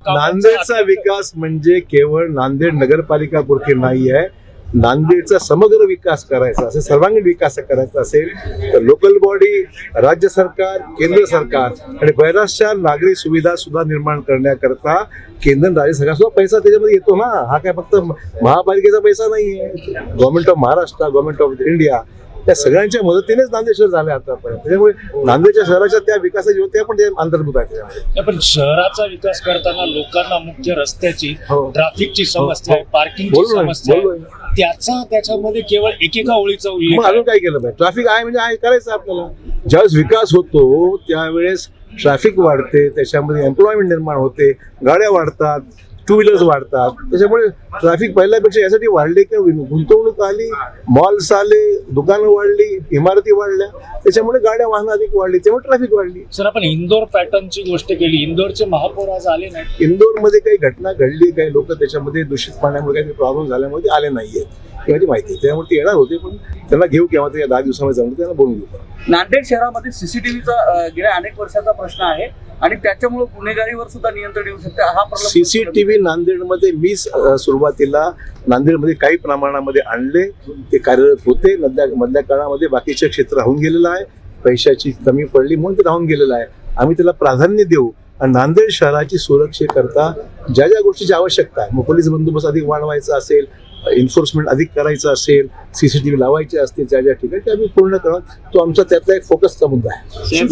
नांदेडचा विकास म्हणजे केवळ नांदेड नगरपालिका पुरती नाही आहे. नांदेडचा समग्र विकास करायचा असेल, सर्वांगीण विकास करायचा असेल तर लोकल बॉडी, राज्य सरकार, केंद्र सरकार आणि बऱ्याचशा नागरी सुविधा सुद्धा निर्माण करण्याकरता केंद्र आणि राज्य सरकार सुद्धा पैसा त्याच्यामध्ये येतो ना. हा काय फक्त महापालिकेचा पैसा नाही आहे. Government of Maharashtra, government of India त्या सगळ्यांच्या मदतीनेच नांदेड शहर झाले आतापर्यंत. त्याच्यामुळे नांदेडच्या शहराच्या त्या विकासाची होते पण ते अंतर्भूत आहे त्याच्यामध्ये. पण शहराचा विकास करताना लोकांना मुख्य रस्त्याची, ट्रॅफिकची समस्या आहे, पार्किंगची समस्या आहे, त्याच्यामध्ये केवळ एकेका ओळीचा उल्लेख. मग अजून काय केलं पाहिजे? ट्रॅफिक आहे म्हणजे आहे करायचं आपल्याला. ज्यावेळेस विकास होतो त्यावेळेस ट्रॅफिक वाढते, त्याच्यामध्ये एम्प्लॉयमेंट निर्माण होते, गाड्या वाढतात, टू व्हीलर्स वाढतात. त्याच्यामुळे ट्रॅफिक पहिल्यापेक्षा यासाठी वाढले की गुंतवणूक आली, मॉल्स आले, दुकानं वाढली, इमारती वाढल्या, त्याच्यामुळे गाड्या वाहनं अधिक वाढली, त्यामुळे ट्रॅफिक वाढली. सर, आपण इंदोर पॅटर्नची गोष्ट केली. इंदोरचे महापौर आज आले नाही. इंदोरमध्ये काही घटना घडली, काही लोक त्याच्यामध्ये दूषित पाण्यामुळे काही प्रॉब्लेम झाल्यामुळे ते आले नाहीये याची माहिती. त्यामुळे ते येणार होते पण त्यांना घेऊ केव्हा ते 10 दिवसामध्ये जाऊन त्यांना बोलून घेऊ. नांदेड शहरामध्ये सीसीटीव्हीचा गेल्या अनेक वर्षाचा प्रश्न आहे आणि त्याच्यामुळे गुन्हेगारीवर सुद्धा नियंत्रण येऊ शकते. हा सीसीटीव्ही नांदेडमध्ये मी सुरुवातीला नांदेडमध्ये काही प्रमाणामध्ये आणले, ते कार्यरत होते. मधल्या काळामध्ये बाकीचे क्षेत्र राहून गेलेलं आहे, पैशाची कमी पडली म्हणून ते राहून गेलेलं आहे. आम्ही त्याला प्राधान्य देऊ आणि नांदेड शहराची सुरक्षेकरता ज्या ज्या गोष्टीची आवश्यकता आहे, मग पोलीस बंदोबस्त अधिक वाढवायचा असेल, एन्फोर्समेंट अधिक करायचं असेल, सीसीटीव्ही लावायचे असतील ज्या ज्या ठिकाणी ते आम्ही पूर्ण करू. तो आमचा त्यातला एक फोकसचा मुद्दा आहे.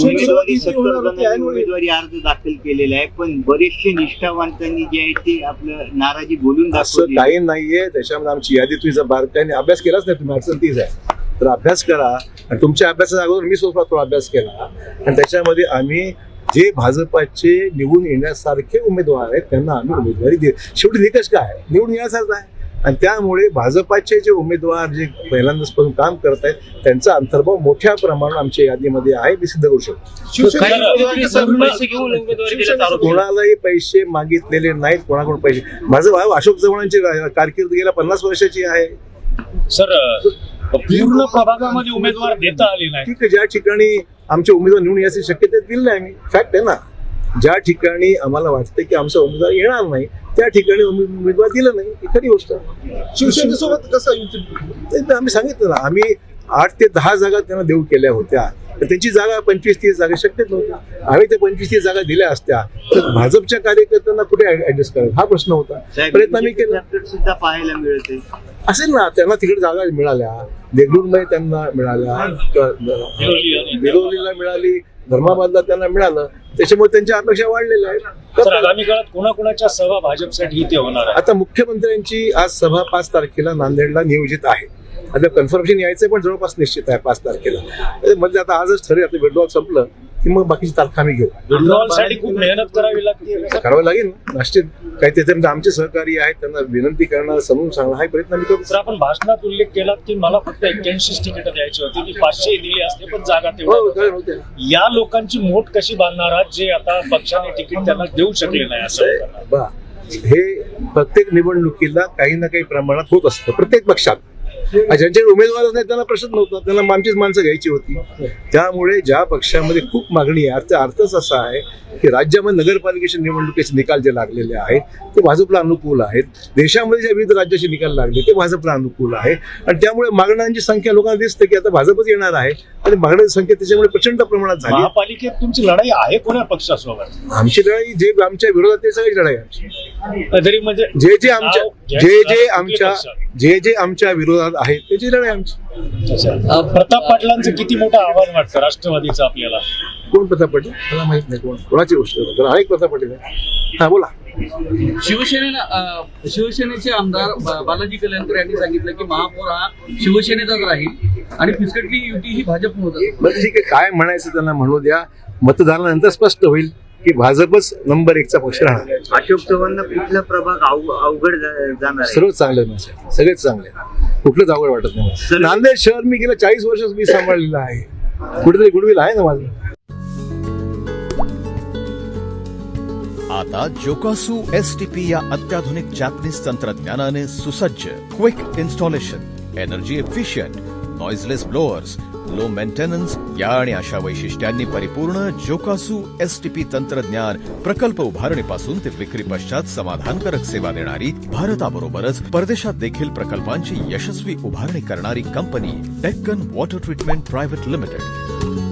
उमेदवारी अर्ज दाखल केलेला आहे पण बरेचसे निष्ठावंतांनी जे आहे ते आपलं नाराजी बोलून असं काही नाहीये. त्याच्यामध्ये आमची यादी तुम्ही जर बारकाईने अभ्यास केलाच नाही, तुम्ही अडचण तीच आहे. तर अभ्यास करा आणि तुमच्या अभ्यासाच्या अगोदर मी स्वतः तो अभ्यास केला आणि त्याच्यामध्ये आम्ही जे भाजपाचे निवडून येण्यासारखे उमेदवार आहेत त्यांना आम्ही उमेदवारी दे. शेवटी निकष काय आहे? निवडून येण्यासारखं आहे. आणि त्यामुळे भाजपाचे जे उमेदवार जे पहिल्यांदाच काम करत आहेत त्यांचा अंतर्भाव मोठ्या प्रमाणात आमच्या यादीमध्ये आहे, मी सिद्ध करू शकतो. कोणालाही पैसे मागितलेले नाहीत, कोणाकडून पैसे. माझं भाऊ अशोक चव्हाणांची कारकीर्द गेल्या 50 वर्षाची आहे. सर, पूर्ण प्रभागामध्ये उमेदवार देता आले नाही. ठीक आहे, ज्या ठिकाणी आमचे उमेदवार निवडून याची शक्यता दिली नाही आम्ही, फॅक्ट आहे ना. ज्या ठिकाणी आम्हाला वाटतं की आमचा उमेदवार येणार नाही त्या ठिकाणी उमेदवार दिलं नाही, ही खरी गोष्ट. शिवसेनेसोबत कसं आम्ही सांगितलं ना, आम्ही 8 ते 10 जागा त्यांना देऊ केल्या होत्या. तर त्यांची जागा 25-30 जागा शक्यच नव्हत्या. आम्ही ते 25-30 जागा दिल्या असत्या तर भाजपच्या कार्यकर्त्यांना कुठे ऍडजस्ट करायचं हा प्रश्न होता. प्रयत्न आम्ही केला. सुद्धा पाहायला मिळते असेल ना, त्यांना तिकडे जागा मिळाल्या, देगलूरमध्ये त्यांना मिळाल्या, बिलोलीला मिळाली, धर्माबादला त्यांना मिळालं, त्याच्यामुळे त्यांच्या अपेक्षा वाढलेल्या आहेत. आगामी काळात कोणाकोणाच्या सभा भाजपसाठी इथे होणार आहे? आता मुख्यमंत्र्यांची आज सभा 5 तारखेला नांदेडला नियोजित आहे. आता कन्फर्मेशन यायचंय पण जवळपास निश्चित आहे 5 तारखेला. म्हणजे आता आजच ठरेल, आता विड्रॉल संपलं की मग बाकीची तारखा आम्ही घेऊ. विड्रॉलसाठी खूप मेहनत करावी लागते. करावं लागेल निश्चित. काही त्याच्यामध्ये आमचे सहकारी आहेत, त्यांना विनंती करणं, समजून सांगणं हा प्रयत्न आम्ही करू. तर आपण भाषणात उल्लेख केला की मला फक्त 81 तिकीट द्यायची होती, मी 500 दिली असते पण जागा तेवढ्या. या लोकांची मोठ कशी बांधणार आहात जे आता पक्षाने तिकीट त्यांना देऊ शकले नाही? असं हे प्रत्येक निवडणुकीला काही ना काही प्रमाणात होत असतं प्रत्येक पक्षात. ज्यांचे उमेदवारच नाही त्यांना प्रश्न नव्हता, त्यांना आमचीच माणसं घ्यायची होती. त्यामुळे ज्या पक्षामध्ये खूप मागणी आहे, अर्थच असा आहे की राज्यामध्ये नगरपालिकेच्या निवडणुकीचे निकाल जे लागलेले आहेत ते भाजपला अनुकूल आहेत. देशामध्ये जे विविध राज्याचे निकाल लागले ते भाजपला अनुकूल आहे आणि त्यामुळे मागण्यांची संख्या लोकांना दिसते की आता भाजपच येणार आहे आणि मागण्यांची संख्या त्याच्यामुळे प्रचंड प्रमाणात झाली. महापालिकेत तुमची लढाई आहे कोणा पक्षासोबत? आमची लढाई जे आमच्या विरोधात ते सगळी लढाई आमची. तरी म्हणजे जे आमच्या विरोधात आहे त्याची लढाई आमची. प्रताप पाटलांचं किती मोठं आव्हान वाटतं राष्ट्रवादीचं आपल्याला? कोण प्रताप पाटील? मला माहित नाही कोणाची गोष्ट. अनेक प्रताप पाटील आहे. हा बोला. शिवसेनेचे आमदार बालाजी कल्याणकर यांनी सांगितलं की महापौर हा शिवसेनेचाच राहील आणि फिसकटली युती ही भाजप होत. ठीक आहे, काय म्हणायचं त्यांना म्हणू द्या. मतदानानंतर स्पष्ट होईल की भाजपच नंबर 1चा पक्ष राहणार. अशोक चव्हाणांना कुठला प्रभाग अवघड जाणार? सर्वच चांगले सगळेच चांगले, कुठलंच अवघड वाटत नाही. नांदेड शहर मी गेल्या 40 वर्ष मी सांभाळलेलं आहे. कुठेतरी गुडविल आहे ना माझं. आता जोकासू STP या अत्याधुनिक जॅपनीज तंत्रज्ञानाने सुसज्ज, quick installation, energy efficient, noiseless blowers, low maintenance या आणि अशा वैशिष्ट्यांनी परिपूर्ण जोकासू STP तंत्रज्ञान प्रकल्प उभारणीपासून ते विक्री पश्चात समाधानकारक सेवा देणारी, भारताबरोबरच परदेशात देखील प्रकल्पांची यशस्वी उभारणी करणारी company Deccan water treatment private limited.